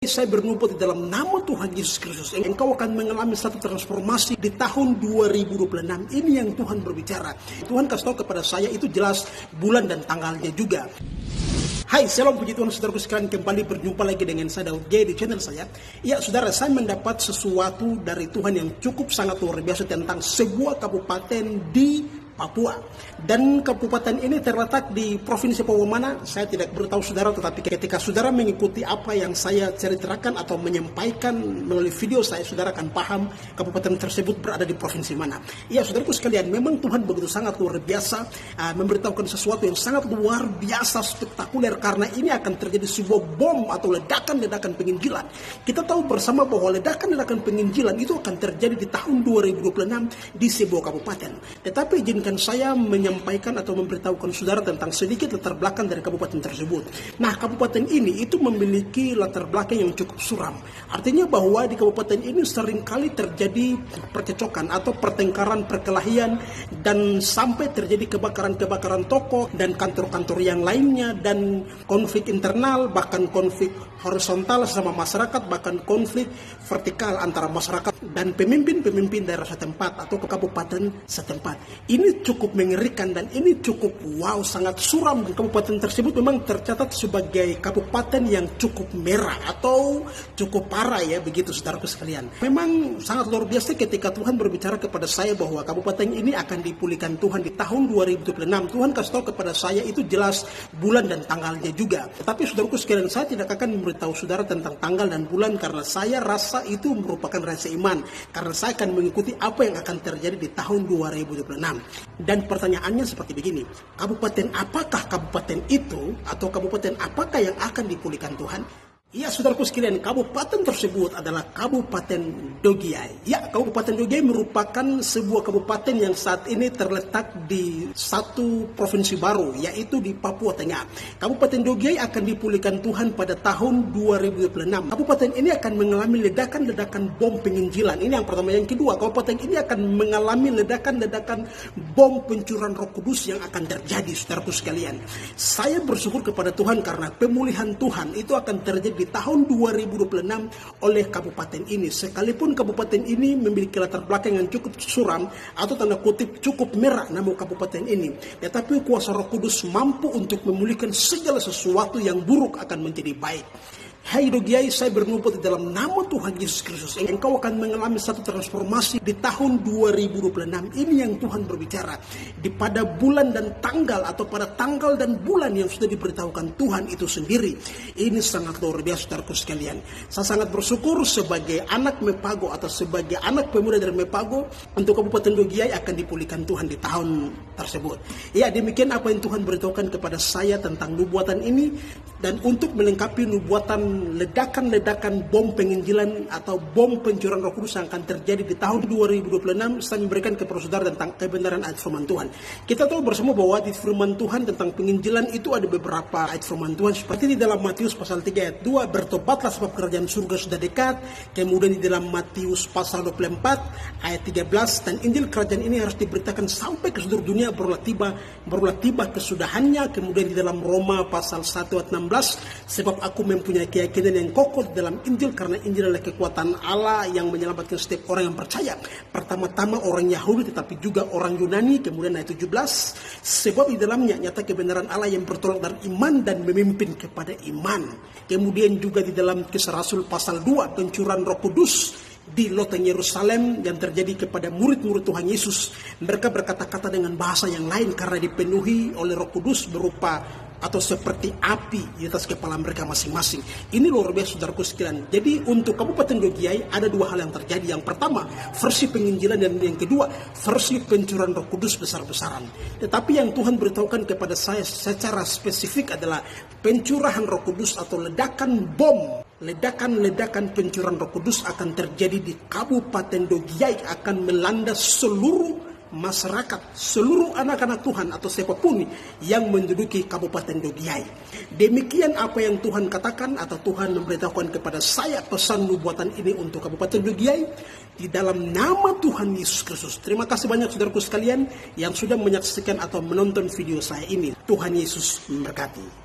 Saya bernubuat di dalam nama Tuhan Yesus Kristus. Engkau akan mengalami satu transformasi di tahun 2026. Ini yang Tuhan berbicara. Tuhan kasih tahu kepada saya itu jelas bulan dan tanggalnya juga. Hai, shalom puji Tuhan, saudaraku sekalian, kembali berjumpa lagi dengan saya Daud J di channel saya. Ya saudara, saya mendapat sesuatu dari Tuhan yang cukup sangat luar biasa tentang sebuah kabupaten di Papua. Dan kabupaten ini terletak di provinsi Papua mana? Saya tidak beritahu saudara, tetapi ketika saudara mengikuti apa yang saya ceritakan atau menyampaikan melalui video saya, saudara akan paham kabupaten tersebut berada di provinsi mana. Ya saudaraku sekalian, memang Tuhan begitu sangat luar biasa memberitahukan sesuatu yang sangat luar biasa spektakuler, karena ini akan terjadi sebuah bom atau ledakan-ledakan penginjilan. Kita tahu bersama bahwa ledakan-ledakan penginjilan itu akan terjadi di tahun 2026 di sebuah kabupaten. Tetapi izinkan saya menyampaikan atau memberitahukan saudara tentang sedikit latar belakang dari kabupaten tersebut. Nah, kabupaten ini itu memiliki latar belakang yang cukup suram. Artinya bahwa di kabupaten ini seringkali terjadi percecokan atau pertengkaran, perkelahian, dan sampai terjadi kebakaran-kebakaran toko dan kantor-kantor yang lainnya, dan konflik internal, bahkan konflik horizontal sama masyarakat, bahkan konflik vertikal antara masyarakat dan pemimpin-pemimpin daerah setempat atau kabupaten setempat. Ini cukup mengerikan dan ini cukup sangat suram. Kabupaten tersebut memang tercatat sebagai kabupaten yang cukup merah atau cukup parah, ya begitu saudaraku sekalian. Memang sangat luar biasa ketika Tuhan berbicara kepada saya bahwa kabupaten ini akan dipulihkan Tuhan di tahun 2026. Tuhan kasih tahu kepada saya itu jelas bulan dan tanggalnya juga. Tetapi saudaraku sekalian, saya tidak akan memberitahu saudara tentang tanggal dan bulan karena saya rasa itu merupakan rahasia iman, karena saya akan mengikuti apa yang akan terjadi di tahun 2026. Dan pertanyaannya seperti begini, kabupaten apakah kabupaten itu, atau kabupaten apakah yang akan dipulihkan Tuhan? Ya saudaraku sekalian, kabupaten tersebut adalah Kabupaten Dogiai. Ya, Kabupaten Dogiai merupakan sebuah kabupaten yang saat ini terletak di satu provinsi baru, yaitu di Papua Tengah. Kabupaten Dogiai akan dipulihkan Tuhan pada tahun 2026. Kabupaten ini akan mengalami ledakan-ledakan bom penginjilan. Ini yang pertama. Yang kedua, kabupaten ini akan mengalami ledakan-ledakan bom pencurian Roh Kudus yang akan terjadi, saudaraku sekalian. Saya bersyukur kepada Tuhan karena pemulihan Tuhan itu akan terjadi di tahun 2026 oleh kabupaten ini. Sekalipun kabupaten ini memiliki latar belakang yang cukup suram atau tanda kutip cukup merah nama kabupaten ini, tetapi kuasa Roh Kudus mampu untuk memulihkan segala sesuatu yang buruk akan menjadi baik. Hai Dogiai, saya bernubuat di dalam nama Tuhan Yesus Kristus. Engkau akan mengalami satu transformasi di tahun 2026. Ini yang Tuhan berbicara. Di pada bulan dan tanggal, atau pada tanggal dan bulan yang sudah diberitahukan Tuhan itu sendiri. Ini sangat luar biasa, saudaraku sekalian. Saya sangat bersyukur sebagai anak Mepago atau sebagai anak pemuda dari Mepago, untuk Kabupaten Dogiai akan dipulihkan Tuhan di tahun tersebut. Ya, demikian apa yang Tuhan beritahukan kepada saya tentang nubuatan ini. Dan untuk melengkapi nubuatan ledakan-ledakan bom penginjilan atau bom pencurian Roh Kudus yang akan terjadi di tahun 2026, saya memberikan kepada saudara tentang kebenaran ayat firman Tuhan. Kita tahu bersama bahwa di firman Tuhan tentang penginjilan itu ada beberapa ayat firman Tuhan, seperti di dalam Matius pasal 3 ayat 2, bertobatlah sebab kerajaan surga sudah dekat. Kemudian di dalam Matius pasal 24 ayat 13, dan Injil kerajaan ini harus diberitakan sampai ke seluruh dunia, berulah tiba kesudahannya. Kemudian di dalam Roma pasal 1 ayat 16, sebab aku mempunyai keyakinan yang kokoh dalam Injil, karena Injil adalah kekuatan Allah yang menyelamatkan setiap orang yang percaya. Pertama-tama orang Yahudi tetapi juga orang Yunani. Kemudian ayat 17, sebab di dalamnya nyata kebenaran Allah yang bertolak dari iman dan memimpin kepada iman. Kemudian juga di dalam Kisah Rasul pasal 2, pencurahan Roh Kudus di loteng Yerusalem yang terjadi kepada murid-murid Tuhan Yesus. Mereka berkata-kata dengan bahasa yang lain karena dipenuhi oleh Roh Kudus berupa atau seperti api di atas kepala mereka masing-masing. Ini luar biasa, saudaraku sekalian. Jadi untuk Kabupaten Dogiai ada dua hal yang terjadi. Yang pertama, versi penginjilan, dan yang kedua, versi pencurian Roh Kudus besar-besaran. Tetapi yang Tuhan beritahukan kepada saya secara spesifik adalah pencurahan Roh Kudus atau ledakan bom. Ledakan-ledakan pencurian Roh Kudus akan terjadi di Kabupaten Dogiai, akan melanda seluruh masyarakat, seluruh anak-anak Tuhan atau siapapun yang menduduki Kabupaten Dogiai. Demikian apa yang Tuhan katakan atau Tuhan memberitahukan kepada saya pesan nubuatan ini untuk Kabupaten Dogiai di dalam nama Tuhan Yesus Kristus. Terima kasih banyak saudaraku sekalian yang sudah menyaksikan atau menonton video saya ini. Tuhan Yesus memberkati.